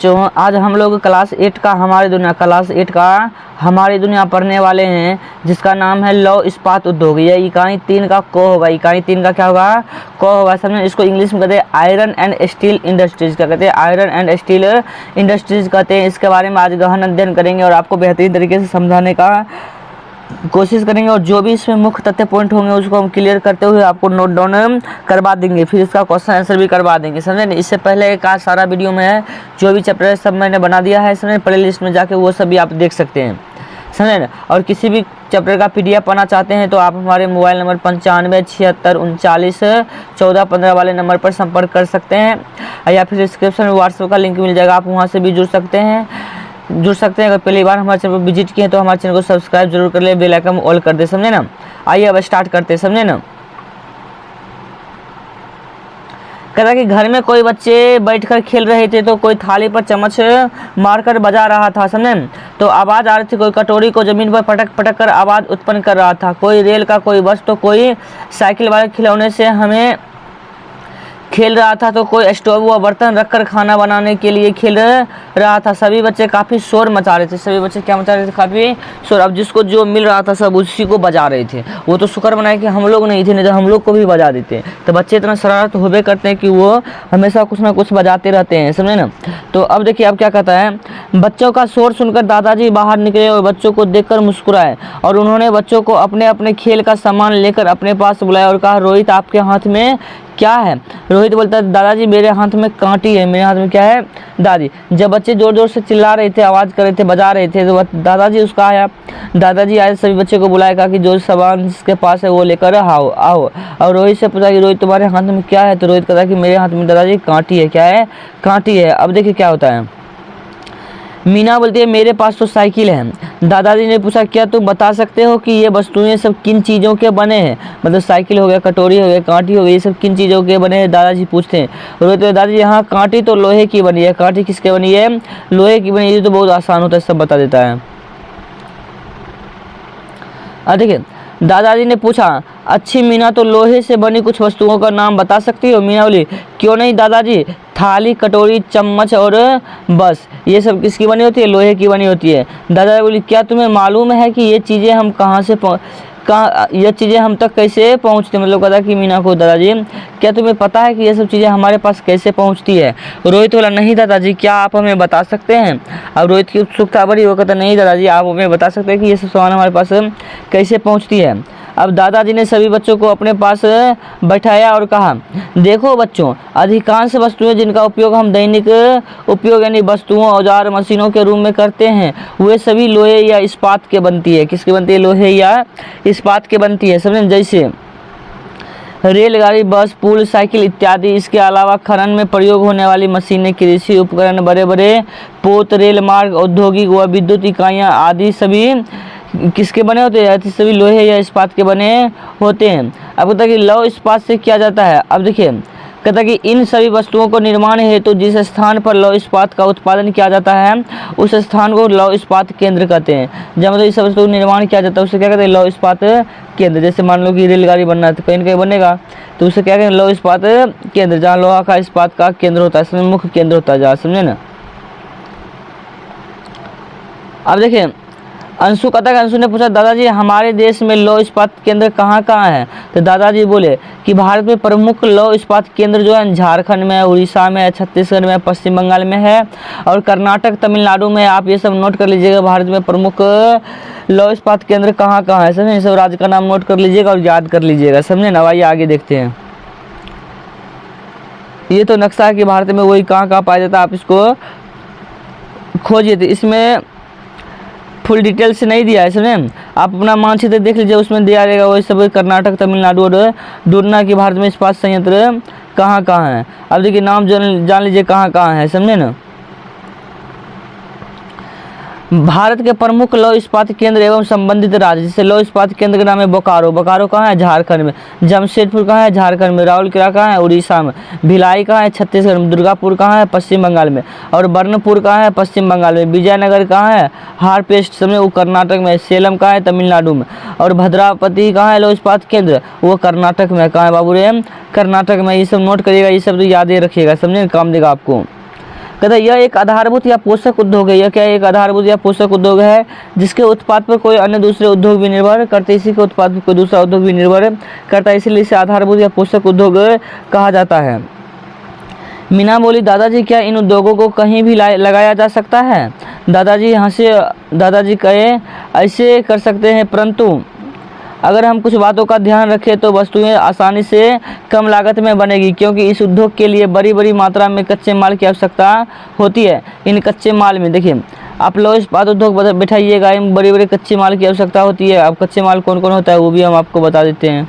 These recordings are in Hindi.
बच्चों, आज हम लोग क्लास 8 का हमारी दुनिया पढ़ने वाले हैं, जिसका नाम है लौह इस्पात उद्योग। यह इकाई 3 का क होगा। इकाई 3 का क्या होगा? क होगा। समझे? इसको इंग्लिश में कहते हैं आयरन एंड स्टील इंडस्ट्रीज। क्या कहते हैं? आयरन एंड स्टील इंडस्ट्रीज कहते हैं। इसके बारे में आज गहन अध्ययन करेंगे और आपको बेहतरीन तरीके से समझाने का कोशिश करेंगे, और जो भी इसमें मुख्य तथ्य पॉइंट होंगे उसको हम क्लियर करते हुए आपको नोट डाउन करवा देंगे, फिर इसका क्वेश्चन आंसर भी करवा देंगे। समझे? इससे पहले का सारा वीडियो में है, जो भी चैप्टर है सब मैंने बना दिया है। समझे? प्ले लिस्ट में जाके वो सब भी आप देख सकते हैं। समझे ना? और किसी भी चैप्टर का PDF पाना चाहते हैं तो आप हमारे मोबाइल नंबर 9576391415 वाले नंबर पर संपर्क कर सकते हैं, या फिर डिस्क्रिप्शन में व्हाट्सएप का लिंक मिल जाएगा, आप वहाँ से भी जुड़ सकते हैं। अगर पहली बार हमारे चैनल पर विजिट किए तो हमारे चैनल को सब्सक्राइब जरूर कर ले, बेल आइकन ऑल कर दे। समझे ना? आइए अब स्टार्ट करते हैं। समझे ना? कहता कि घर में कोई बच्चे बैठकर खेल रहे थे तो कोई थाली पर चम्मच मारकर बजा रहा था। समझे? तो आवाज़ आ रही थी। कोई कटोरी को ज़मीन पर पटक पटक कर आवाज़ उत्पन्न कर रहा था। कोई रेल का, कोई बस, तो कोई साइकिल वाले खिलौने से हमें खेल रहा था, तो कोई स्टोव व बर्तन रखकर खाना बनाने के लिए खेल रहा था। सभी बच्चे काफ़ी शोर मचा रहे थे। सभी बच्चे क्या मचा रहे थे? काफ़ी शोर। अब जिसको जो मिल रहा था सब उसी को बजा रहे थे। वो तो शुक्र मनाए कि हम लोग नहीं थे, नहीं तो हम लोग को भी बजा देते। तो बच्चे इतना शरारत होबे करते हैं कि वो हमेशा कुछ ना कुछ बजाते रहते हैं। समझे ना? तो अब देखिए अब क्या कहता है। बच्चों का शोर सुनकर दादाजी बाहर निकले और बच्चों को देखकर मुस्कुराए, और उन्होंने बच्चों को अपने अपने खेल का सामान लेकर अपने पास बुलाया और कहा, रोहित आपके हाथ में क्या है? रोहित बोलता है, दादाजी मेरे हाथ में कांटी है। मेरे हाथ में क्या है दादी? जब बच्चे जोर जोर से चिल्ला रहे थे, आवाज़ कर रहे थे, बजा रहे थे, तो दादाजी आए, सभी बच्चे को बुलाया, कहा कि जो सामान जिसके पास है वो लेकर आओ। और रोहित से पूछा कि रोहित तुम्हारे हाथ में क्या है? तो रोहित कहता है कि मेरे हाथ में दादाजी कांटी है। क्या है? कांटी है। अब देखिए क्या होता है। मीना बोलती है, मेरे पास तो साइकिल है। दादाजी ने पूछा, क्या तुम बता सकते हो कि ये वस्तुएं सब किन चीज़ों के बने हैं? मतलब साइकिल हो गया, कटोरी हो गया, कांटी हो गई, ये सब किन चीज़ों के बने हैं? दादाजी पूछते हैं। रोहित दादाजी यहाँ कांटी तो लोहे की बनी है। कांटी किसके बनी है? लोहे की बनी है। ये तो बहुत आसान होता है, सब बता देता है। देखिए दादाजी ने पूछा, अच्छी मीना, तो लोहे से बनी कुछ वस्तुओं का नाम बता सकती हो? मीना बोली, क्यों नहीं दादाजी, थाली, कटोरी, चम्मच और बस, ये सब किसकी बनी होती है? लोहे की बनी होती है। दादाजी बोली, क्या तुम्हें मालूम है कि ये चीज़ें हम तक कैसे पहुँचती? मतलब कहता कि मीना को, दादाजी क्या तुम्हें पता है कि ये सब चीज़ें हमारे पास कैसे पहुँचती है? रोहित बोला, नहीं दादाजी, क्या आप हमें बता सकते हैं? अब रोहित की उत्सुकता बढ़ी। वो कहता, नहीं दादाजी, आप हमें बता सकते हैं कि ये सब सामान हमारे पास कैसे पहुँचती है? अब दादाजी ने सभी बच्चों को अपने पास बैठाया और कहा, देखो बच्चों, अधिकांश वस्तुएं जिनका उपयोग हम दैनिक उपयोग यानी वस्तुओं, औजार, मशीनों के रूप में करते हैं, वे सभी लोहे या इस्पात के बनती है। किसकी बनती है? लोहे या इस्पात के बनती है। समझे? जैसे रेलगाड़ी, बस, पुल, साइकिल इत्यादि। इसके अलावा खनन में प्रयोग होने वाली मशीनें, कृषि उपकरण, बड़े बड़े पोत, रेल मार्ग, औद्योगिक व विद्युत इकाइयाँ आदि सभी किसके बने होते हैं? सभी लोहे या इस्पात के बने होते हैं। अब कहता है कि लौह इस्पात से किया जाता है। अब देखिए कहता है कि इन सभी वस्तुओं को निर्माण हेतु जिस स्थान पर लौह इस्पात का उत्पादन किया जाता है उस स्थान को लौह इस्पात केंद्र कहते हैं। जब मतलब इस वस्तु का निर्माण किया जाता है उसे क्या कहते हैं? लौह इस्पात केंद्र। जैसे मान लो कि रेलगाड़ी बनना है तो कहीं ना कहीं बनेगा, तो उसे क्या कहते हैं? लौह इस्पात केंद्र, जहाँ लोहा का इस्पात का केंद्र होता है, इसमें मुख्य केंद्र होता है जहाँ। समझे ना? अब देखिए अंशु कहता है, अंशु ने पूछा, दादाजी हमारे देश में लौह इस्पात केंद्र कहाँ कहाँ है? तो दादाजी बोले कि भारत में प्रमुख लौह इस्पात केंद्र जो है झारखंड में, उड़ीसा में, छत्तीसगढ़ में, पश्चिम बंगाल में है, और कर्नाटक, तमिलनाडु में। आप ये सब नोट कर लीजिएगा, भारत में प्रमुख लौह इस्पात केंद्र कहाँ कहाँ है। समझे? सब राज्य का नाम नोट कर लीजिएगा और याद कर लीजिएगा। समझे ना? आइए आगे देखते हैं। ये तो नक्शा है कि भारत में वही कहाँ कहाँ पाया जाता है, आप इसको खोजिए। तो इसमें फुल डिटेल से नहीं दिया है। समझे? आप अपना मानचित्र देख लीजिए, उसमें दिया रहेगा वही सब, कर्नाटक, तमिलनाडु और ढूंढना कि भारत में इस्पात संयंत्र कहाँ कहाँ है। अब देखिए नाम जान लीजिए कहाँ कहाँ है। समझे ना? भारत के प्रमुख लौह इस्पात केंद्र एवं संबंधित राज्य, जैसे लौह इस्पात केंद्र का नाम है बोकारो। बोकारो कहाँ है? झारखंड में। जमशेदपुर कहाँ है? झारखंड में। राउरकेला कहाँ है? उड़ीसा में। भिलाई कहाँ है? छत्तीसगढ़ में। दुर्गापुर कहाँ है? पश्चिम बंगाल में। और बर्नपुर कहाँ है? पश्चिम बंगाल में। विजयनगर कहाँ है? हारपेस्ट समझे वो कर्नाटक में। सेलम कहाँ है? तमिलनाडु में। और भद्रावती कहाँ है? लौह इस्पात केंद्र वो कर्नाटक में। कहाँ है बाबू रे? कर्नाटक में। ये सब नोट करिएगा, ये सब तो याद ही रखिएगा। समझे? काम देगा आपको। कहता है यह एक आधारभूत या पोषक उद्योग है। यह क्या है? एक आधारभूत या पोषक उद्योग है जिसके उत्पाद पर कोई अन्य दूसरे उद्योग भी निर्भर करते हैं। इसी के उत्पाद पर कोई दूसरा उद्योग भी निर्भर करता है, इसलिए इसे आधारभूत या पोषक उद्योग कहा जाता है। मीना बोली, दादाजी क्या इन उद्योगों को कहीं भी लगाया जा सकता है? दादाजी हंसे। दादाजी कहे ऐसे कर सकते हैं, परंतु अगर हम कुछ बातों का ध्यान रखें तो वस्तुएं आसानी से कम लागत में बनेगी, क्योंकि इस उद्योग के लिए बड़ी बड़ी मात्रा में कच्चे माल की आवश्यकता होती है। इन कच्चे माल में देखिए, आप लौह इस्पात उद्योग बैठाइएगा, इन बड़ी बड़ी कच्चे माल की आवश्यकता होती है। अब कच्चे माल कौन कौन होता है वो भी हम आपको बता देते हैं।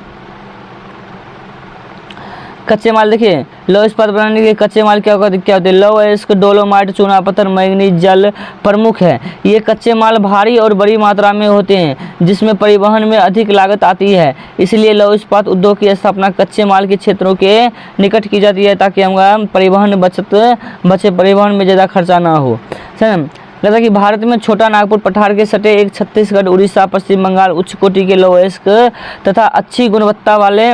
कच्चे माल देखिए, लौह इस्पात बनाने के कच्चे माल क्या होते हैं? लौह अयस्क, डोलोमाइट, चूना पत्थर, मैंगनीज, जल प्रमुख है। ये कच्चे माल भारी और बड़ी मात्रा में होते हैं जिसमें परिवहन में अधिक लागत आती है, इसलिए लौह इस्पात उद्योग की स्थापना कच्चे माल के क्षेत्रों के निकट की जाती है ताकि हम परिवहन बचे, परिवहन में ज़्यादा खर्चा ना हो। जैसा कि भारत में छोटा नागपुर पठार के सटे एक छत्तीसगढ़, उड़ीसा, पश्चिम बंगाल उच्च कोटि के लौह अयस्क तथा अच्छी गुणवत्ता वाले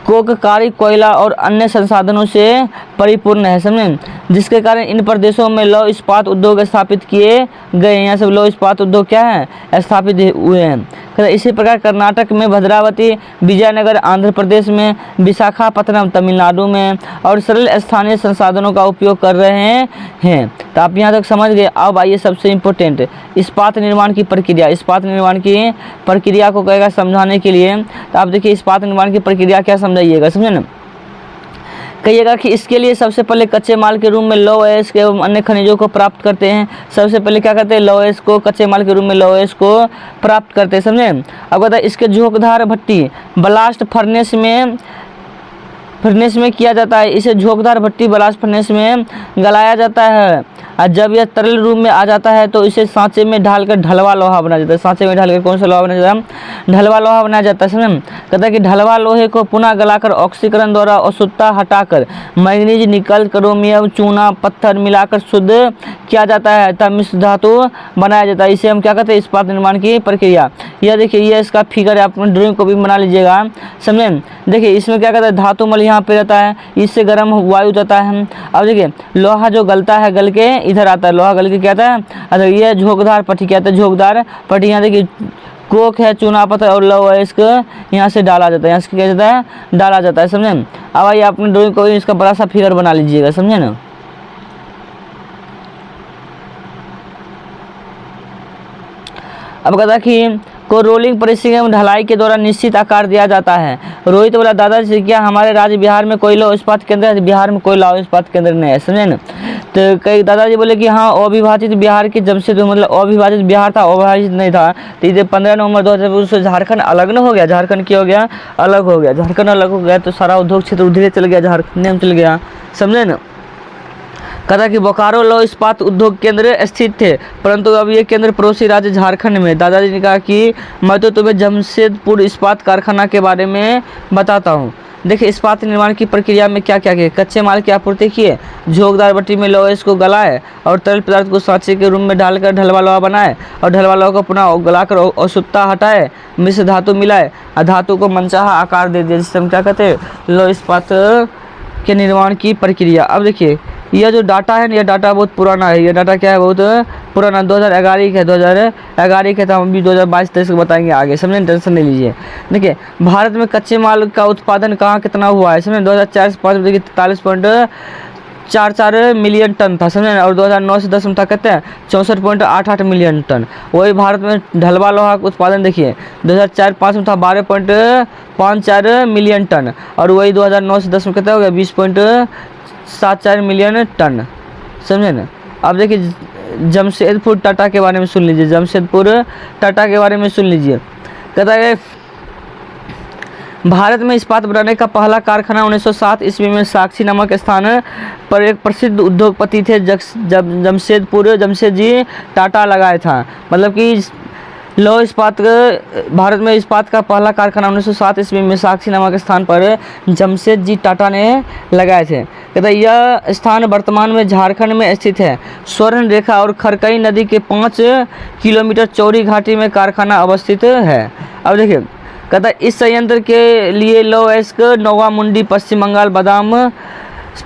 कोककारी, कोयला और अन्य संसाधनों से परिपूर्ण है, समझें, जिसके कारण इन प्रदेशों में लौह इस्पात उद्योग स्थापित किए गए। यहाँ सब लौह इस्पात उद्योग क्या है? स्थापित हुए हैं। इसी प्रकार कर्नाटक में भद्रावती, विजयनगर आंध्र प्रदेश में, विशाखापत्तनम तमिलनाडु में और सरल स्थानीय संसाधनों का उपयोग कर रहे हैं। तो आप यहाँ तक समझ गए। अब आइए सबसे इम्पोर्टेंट, इस्पात निर्माण की प्रक्रिया। इस्पात निर्माण की प्रक्रिया को कहेगा समझाने के लिए। तो आप देखिए इस्पात निर्माण की प्रक्रिया क्या समझाइएगा, समझे ना। कहिएगा कि इसके लिए सबसे पहले कच्चे माल के रूप में लौह अयस्क एवं अन्य खनिजों को प्राप्त करते हैं। सबसे पहले क्या करते हैं? लौह अयस्क को कच्चे माल के रूप में लौह अयस्क को प्राप्त करते हैं, समझे। अब कहता है इसके झोंकधार भट्टी ब्लास्ट फर्नेस में किया जाता है। इसे झोंकदार भट्टी ब्लास्ट फर्नेस में गलाया जाता है और जब यह तरल रूप में आ जाता है तो इसे सांचे में ढालकर ढलवा लोहा बनाया जाता है। सांचे में ढालकर कौन सा लोहा बनाया जाता है? ढलवा लोहा बनाया जाता है, समझे। कहता है कि ढलवा लोहे को पुनः गलाकर ऑक्सीकरण द्वारा अशुद्धता हटाकर मैग्नीज, निकल, क्रोमियम, चूना पत्थर मिलाकर शुद्ध किया जाता है तब मिश्र धातु बनाया जाता है। इसे हम क्या कहते हैं? इस्पात निर्माण की प्रक्रिया। यह देखिए, यह इसका फिगर है, आप अपनी ड्राइंग को भी बना लीजिएगा, समझे। देखिए इसमें क्या कहता है? धातु मल यहाँ पे रहता है, इससे गर्म वायु जाता है। अब देखिए लोहा जो गलता है गल के इधर आता है, लोहा गल के क्या आता है? अच्छा, ये झोंकदार पट्टी क्या आता है? झोंकदार पट्टी। यहाँ देखिए कोक है, चूना पत्थर और लौह अयस्क यहाँ से डाला जाता है, यहाँ से क्या जाता है? डाला जाता है, समझे। अब आइए अपने ड्राइंग को इसका बड़ा सा फिगर बना लीजिएगा, समझे ना। अब कहता कि को रोलिंग प्रेसिंग एवं ढलाई के द्वारा निश्चित आकार दिया जाता है। रोहित बोला, दादाजी क्या हमारे राज्य बिहार में कोई लौह इस्पात केंद्र है? बिहार में कोई लौह इस्पात केंद्र नहीं है, समझे ना। तो कई दादाजी बोले कि हाँ, अविभाजित बिहार की जमशेदपुर, मतलब अविभाजित बिहार था, अविभाजित नहीं था। तो ये 15 नवंबर 2000 से झारखंड अलग न हो गया, झारखंड क्या हो गया? अलग हो गया। झारखंड अलग हो गया तो सारा उद्योग क्षेत्र उधर चल गया, झारखंड में चल गया, समझे ना। कहता कि बोकारो लौह इस्पात उद्योग केंद्र स्थित थे, परंतु अब ये केंद्र पड़ोसी राज्य झारखंड में। दादाजी ने कहा कि मैं तो तुम्हें जमशेदपुर इस्पात कारखाना के बारे में बताता हूँ। देखिए इस्पात निर्माण की प्रक्रिया में क्या क्या किया? कच्चे माल की आपूर्ति किए, झोंकदार भट्टी में लौह अयस्क को गलाए और तरल पदार्थ को सांचे के रूप में डालकर ढलवा लोहा बनाए और ढलवा लोहा को पुनः गलाकर अशुद्धता हटाए, मिश्र धातु मिलाए और धातु को मनचाहा आकार दे दिया, जिससे हम क्या कहते हैं? लौह इस्पात के निर्माण की प्रक्रिया। अब देखिए यह जो डाटा है, यह डाटा बहुत पुराना है। यह डाटा क्या है? बहुत पुराना, 2011 का है, 2011 का। तो हम भी 2022-23 को बताएंगे आगे, समझे, टेंशन नहीं लीजिए। देखिए भारत में कच्चे माल का उत्पादन कहाँ कितना हुआ है, समझे। 2004 से 5 देखिए 43.44 मिलियन टन था, समझे। और 2009 से 10 में था कहते हैं 64.88 मिलियन टन। वही भारत में ढलवा लोहा का उत्पादन देखिए 2004-5 में था 12.54 मिलियन टन और वही 2009 से 10 में कितना हो गया? 20.74 मिलियन टन, समझे ना। अब देखिए जमशेदपुर टाटा के बारे में सुन लीजिए, जमशेदपुर टाटा के बारे में सुन लीजिए। कहता है भारत में इस्पात बनाने का पहला कारखाना 1907 ईस्वी में साक्षी नामक स्थान पर एक प्रसिद्ध उद्योगपति थे जमशेदजी टाटा लगाया था। मतलब कि लौह इस्पात, भारत में इस्पात का पहला कारखाना 1907 ईस्वी में साक्षी नामक स्थान पर जमशेदजी टाटा ने लगाए थे। कहते यह स्थान वर्तमान में झारखंड में स्थित है। स्वर्ण रेखा और खरकई नदी के 5 किलोमीटर चौड़ी घाटी में कारखाना अवस्थित है। अब देखिए कहता इस संयंत्र के लिए लौह अयस्क नौवा मुंडी, पश्चिम बंगाल, बादाम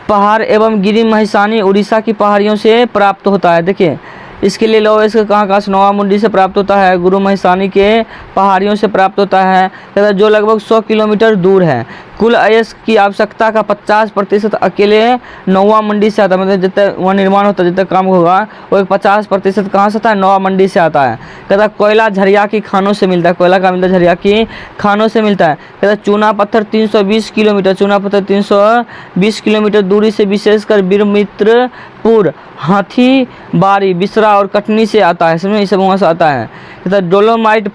पहाड़ एवं गिरी महिसानी उड़ीसा की पहाड़ियों से प्राप्त होता है। देखिए इसके लिए लोह अयस्क कहाँ से, नोवा मुंडी से प्राप्त होता है, गुरु महिसानी के पहाड़ियों से प्राप्त होता है तथा जो लगभग 100 किलोमीटर दूर है। कुल अयस्क की आवश्यकता का 50% अकेले नोवा मंडी से आता है, मतलब जितना वहाँ निर्माण होता है, जितना काम होगा वो 50% कहाँ से आता है, नोवा मंडी से आता है। कहता कोयला झरिया की खानों से मिलता है, कोयला का मिलता है झरिया की खानों से मिलता है। कहता चूना पत्थर 320 किलोमीटर, चूना पत्थर 320 किलोमीटर दूरी से विशेषकर बीरमित्रपुर, हाथीबारी, बिसरा और कटनी से आता है, समझे, ये सब वहाँ से आता है। कहता डोलोमाइट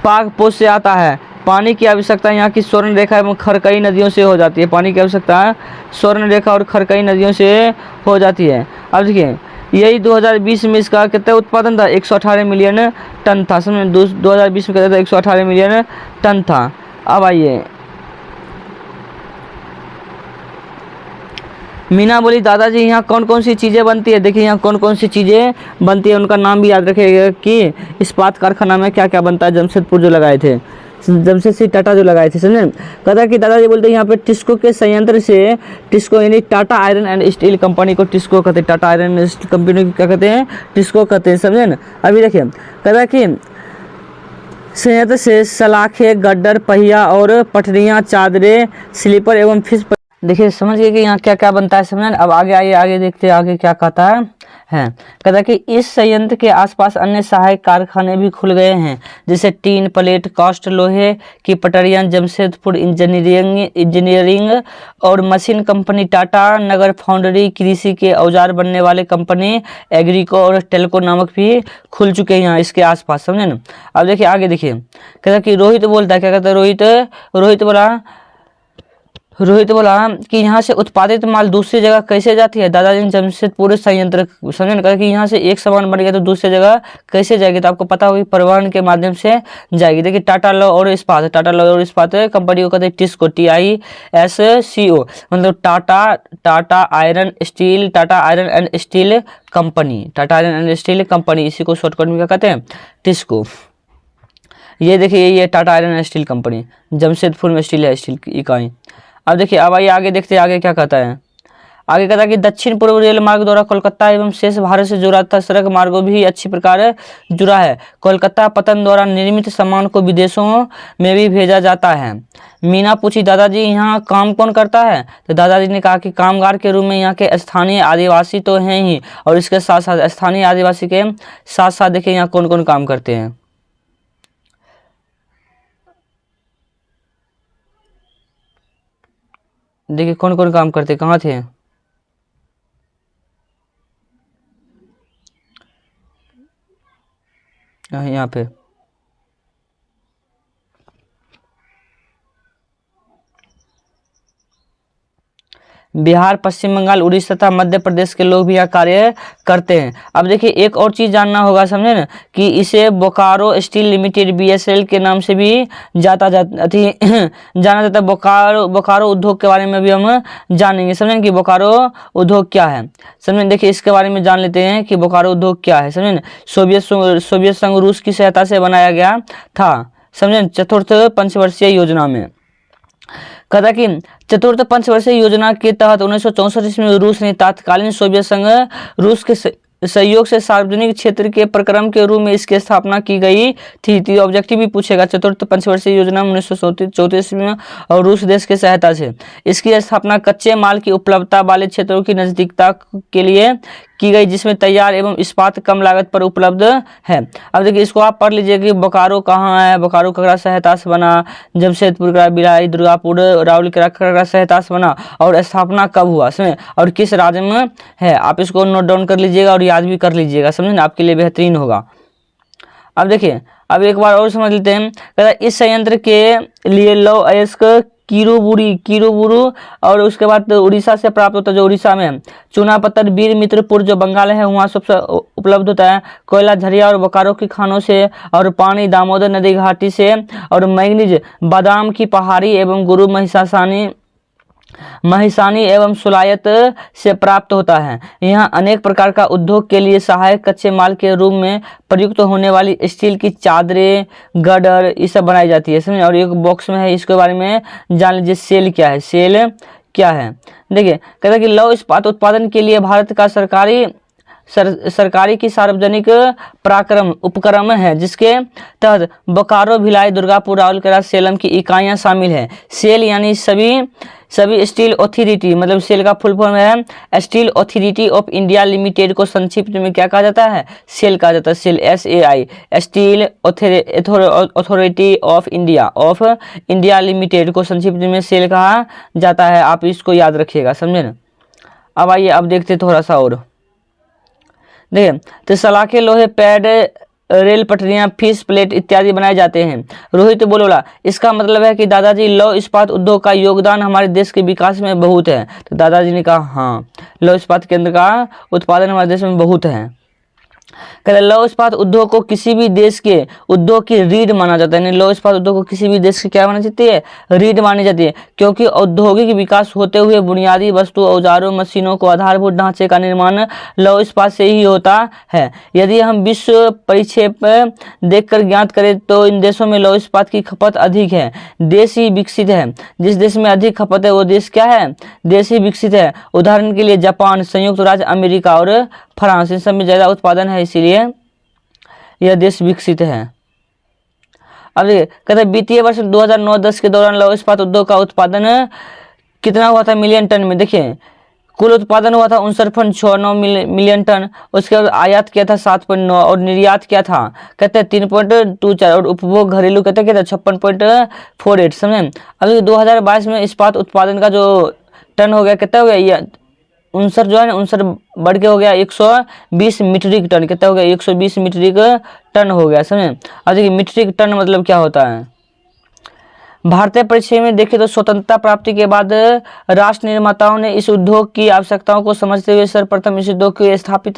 पागपोश से आता है। पानी की आवश्यकता यहाँ की स्वर्ण रेखा एवं खरकई नदियों से हो जाती है, पानी की आवश्यकता स्वर्ण रेखा और खरकई नदियों से हो जाती है। अब देखिए यही 2020 में इसका कितना उत्पादन था, 118 मिलियन टन था, समझे, 2020 में कहता था 118 मिलियन टन था। अब आइए मीना बोली दादाजी यहाँ कौन कौन सी चीज़ें बनती है। देखिए यहाँ कौन कौन सी चीज़ें बनती है, उनका नाम भी याद रखिएगा कि इस्पात कारखाना में क्या क्या बनता है। जमशेदपुर जो लगाए थे, जमशेद टाटा जो लगाए थे, समझे। कहता कि दादाजी बोलते हैं यहाँ पे टिस्को के संयंत्र से, टिस्को यानी Tata iron and steel company को टिस्को कहते हैं, Tata iron and steel company को क्या कहते हैं, टिस्को कहते हैं, समझे ना। अभी देखिए कहता कि संयंत्र से सलाखें, गड्ढर, पहिया और पटरियाँ, चादरें, स्लीपर एवं फिश। देखिए समझ गए कि यहाँ क्या क्या बनता है, समझे। अब आगे आइए, आगे देखते हैं आगे क्या कहता है। कहता कि इस संयंत्र के आसपास अन्य सहायक कारखाने भी खुल गए हैं, जैसे टीन, प्लेट, कास्ट, लोहे की पटरियां, जमशेदपुर इंजीनियरिंग और मशीन कंपनी, टाटा नगर फाउंड्री, कृषि के औजार बनने वाले कंपनी एग्रीको और टेल्को नामक भी खुल चुके हैं यहाँ इसके आसपास, समझे ना। अब देखिए आगे देखिए, कहता कि रोहित बोलता है, क्या कहता है रोहित बोला कि यहाँ से उत्पादित माल दूसरी जगह कैसे जाती है। दादाजी ने जमशेदपुर संयंत्र, समझे ना, कि यहाँ से एक सामान बन गया तो दूसरी जगह कैसे जाएगी, तो आपको पता होगी परिवहन के माध्यम से जाएगी। देखिए टाटा लॉ और इस्पात कंपनी को कहते हैं टिस्को, TISCO, मतलब Tata iron and steel company, इसी को शॉर्टकट में क्या कहते हैं, टिस्को। ये देखिए ये Tata iron and steel company, Jamshedpur में स्टील है, स्टील की इकाई। अब देखिए अब आइए आगे देखते हैं आगे क्या कहता है। आगे कहता है कि दक्षिण पूर्व रेल मार्ग द्वारा कोलकाता एवं शेष भारत से जुड़ा था, सड़क मार्गों भी अच्छी प्रकार जुड़ा है। कोलकाता पतन द्वारा निर्मित सामान को विदेशों में भी भेजा जाता है। मीना पूछी दादाजी यहाँ काम कौन करता है, तो दादाजी ने कहा कि कामगार के रूप में यहाँ के स्थानीय आदिवासी तो हैं ही, और इसके साथ साथ स्थानीय आदिवासी के साथ साथ देखिए यहाँ कौन कौन काम करते हैं। देखिए कौन कौन काम करते, कहाँ थे, यहाँ पे। बिहार, पश्चिम बंगाल, उड़ीसा तथा मध्य प्रदेश के लोग भी यह कार्य करते हैं। अब देखिए एक और चीज़ जानना होगा, समझे ना, कि इसे बोकारो स्टील लिमिटेड BSL के नाम से भी जाना जाता है। बोकारो उद्योग के बारे में भी हम जानेंगे, समझें कि बोकारो उद्योग क्या है, समझें। देखिए इसके बारे में जान लेते हैं कि बोकारो उद्योग क्या है, समझें। सोवियत संघ रूस की सहायता से बनाया गया था, समझें, चतुर्थ पंचवर्षीय योजना में। कहता कि चतुर्थ पंचवर्षीय योजना के तहत 1964 ईस्वी में रूस ने तत्कालीन सोवियत संघ रूस के सहयोग से सार्वजनिक क्षेत्र के प्रक्रम के रूप में इसकी स्थापना की गई थी। तो ऑब्जेक्टिव भी पूछेगा, चतुर्थ पंचवर्षीय योजना 1934 में और रूस देश की सहायता से इसकी स्थापना कच्चे माल की उपलब्धता वाले क्षेत्रों की नजदीकता के लिए की गई, जिसमें तैयार एवं इस्पात कम लागत पर उपलब्ध है। अब देखिए इसको आप पढ़ लीजिए कि बोकारो कहाँ है, बोकारो ककरा सहायता से बना, जमशेदपुर का भिलाई, दुर्गापुर, राउल ककरा सहायता से बना, और स्थापना कब हुआ, समझे, और किस राज्य में है। आप इसको नोट डाउन कर लीजिएगा और याद भी कर लीजिएगा, समझे ना, आपके लिए बेहतरीन होगा। अब देखिए अब एक बार और समझ लेते हैं। इस संयंत्र के लिए लौह अयस्क कीरूबुरु और उसके बाद उड़ीसा से प्राप्त होता है, जो उड़ीसा में चूना पत्थर बीरमित्रपुर जो बंगाल है वहाँ सबसे उपलब्ध होता है। कोयला झरिया और बोकारो की खानों से, और पानी दामोदर नदी घाटी से, और मैग्नीज बादाम की पहाड़ी एवं गुरु महिसानी एवं सुलायत से प्राप्त होता है। यहाँ अनेक प्रकार का उद्योग के लिए सहायक कच्चे माल के रूप में प्रयुक्त होने वाली स्टील की चादरें, गडर, ये सब बनाई जाती है, समझे। और एक बॉक्स में है, इसके बारे में जान लीजिए। सेल क्या है, सेल क्या है। देखिए कहता है कि लौह इस्पात उत्पादन के लिए भारत का सरकारी की सार्वजनिक पराक्रम उपक्रम है, जिसके तहत बोकारो, भिलाई, दुर्गापुर, राउरकेला, सेलम की इकाइयां शामिल हैं। सेल यानी सभी स्टील अथॉरिटी, मतलब सेल का फुल फॉर्म है steel Authority of India Limited, को संक्षिप्त में क्या कहा जाता है, सेल कहा जाता है। SAIL SAI, Steel Authority of India Limited को संक्षिप्त में सेल कहा जाता है। आप इसको याद रखिएगा, समझे ना। अब आइए अब देखते थोड़ा सा और। देखिए तो सलाखे, लोहे, पैड, रेल पटरियां, फिश प्लेट इत्यादि बनाए जाते हैं। रोहित बोलोला, इसका मतलब है कि दादाजी लौह इस्पात उद्योग का योगदान हमारे देश के विकास में बहुत है। तो दादाजी ने कहा हाँ, लौह इस्पात केंद्र का उत्पादन हमारे देश में बहुत है। कहते लौह इस्पात उद्योग को किसी भी देश के उद्योग की रीढ़ माना जाता है। लौह इस्पात उद्योग को किसी भी देश की क्या मानी जाती है, रीढ़ मानी जाती है, क्योंकि औद्योगिक विकास होते हुए बुनियादी वस्तु, औजारों, मशीनों को आधारभूत ढांचे का निर्माण लौह इस्पात से ही होता है। यदि हम विश्व परिक्षेप देखकर ज्ञात करें तो इन देशों में लौह इस्पात की खपत अधिक है, देश ही विकसित है। जिस देश में अधिक खपत है वो देश क्या है, देश ही विकसित है। उदाहरण के लिए जापान, संयुक्त राज्य अमेरिका और फ्रांस, इन सब में ज़्यादा उत्पादन है, इसीलिए यह देश विकसित है। अब देखिए कहते हैं वित्तीय वर्ष 2009-10 के दौरान लौह इस्पात उद्योग का उत्पादन कितना हुआ था मिलियन टन में। देखिए कुल उत्पादन हुआ था 59.69 मिलियन टन। उसके बाद आयात किया था 7.9 और निर्यात किया था कहते हैं 3.24 और उपभोग घरेलू कहते हैं 56.48, समझे। अभी 2022 में इस्पात उत्पादन का जो टन हो गया कितना हो गया, ये 59 जो है ना 59 बढ़ के हो गया 120 मीट्रिक टन। कितना हो गया, 120 मीट्रिक टन हो गया, समझे। अब देखिए मीट्रिक टन मतलब क्या होता है। भारतीय परिचय में देखें तो स्वतंत्रता प्राप्ति के बाद राष्ट्र निर्माताओं ने इस उद्योग की आवश्यकताओं को समझते हुए सर्वप्रथम इस उद्योग को स्थापित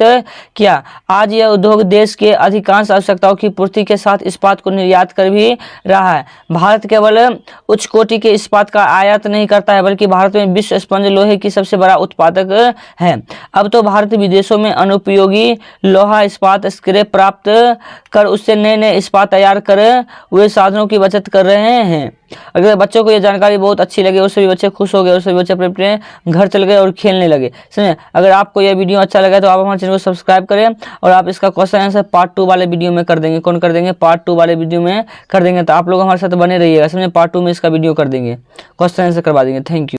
किया। आज यह उद्योग देश के अधिकांश आवश्यकताओं की पूर्ति के साथ इस्पात को निर्यात कर भी रहा है। भारत केवल उच्च कोटि के इस्पात का आयात नहीं करता है, बल्कि भारत में विश्व स्पंज लोहे की सबसे बड़ा उत्पादक है। अब तो भारत विदेशों में अनुपयोगी लोहा इस्पात स्क्रैप प्राप्त कर उससे नए नए इस्पात तैयार कर वे साधनों की बचत कर रहे हैं। अगर बच्चों को ये जानकारी बहुत अच्छी लगे, उससे भी बच्चे खुश हो गए, उससे भी बच्चे अपने अपने घर चले गए और खेलने लगे, समझे। अगर आपको यह वीडियो अच्छा लगा तो आप हमारे चैनल को सब्सक्राइब करें और आप इसका क्वेश्चन आंसर पार्ट 2 वाले वीडियो में कर देंगे। कौन कर देंगे, पार्ट 2 वाले वीडियो में कर देंगे। तो आप लोग हमारे साथ बने रहिएगा, समझे। पार्ट 2 में इसका वीडियो कर देंगे, क्वेश्चन आंसर करवा देंगे। Thank you.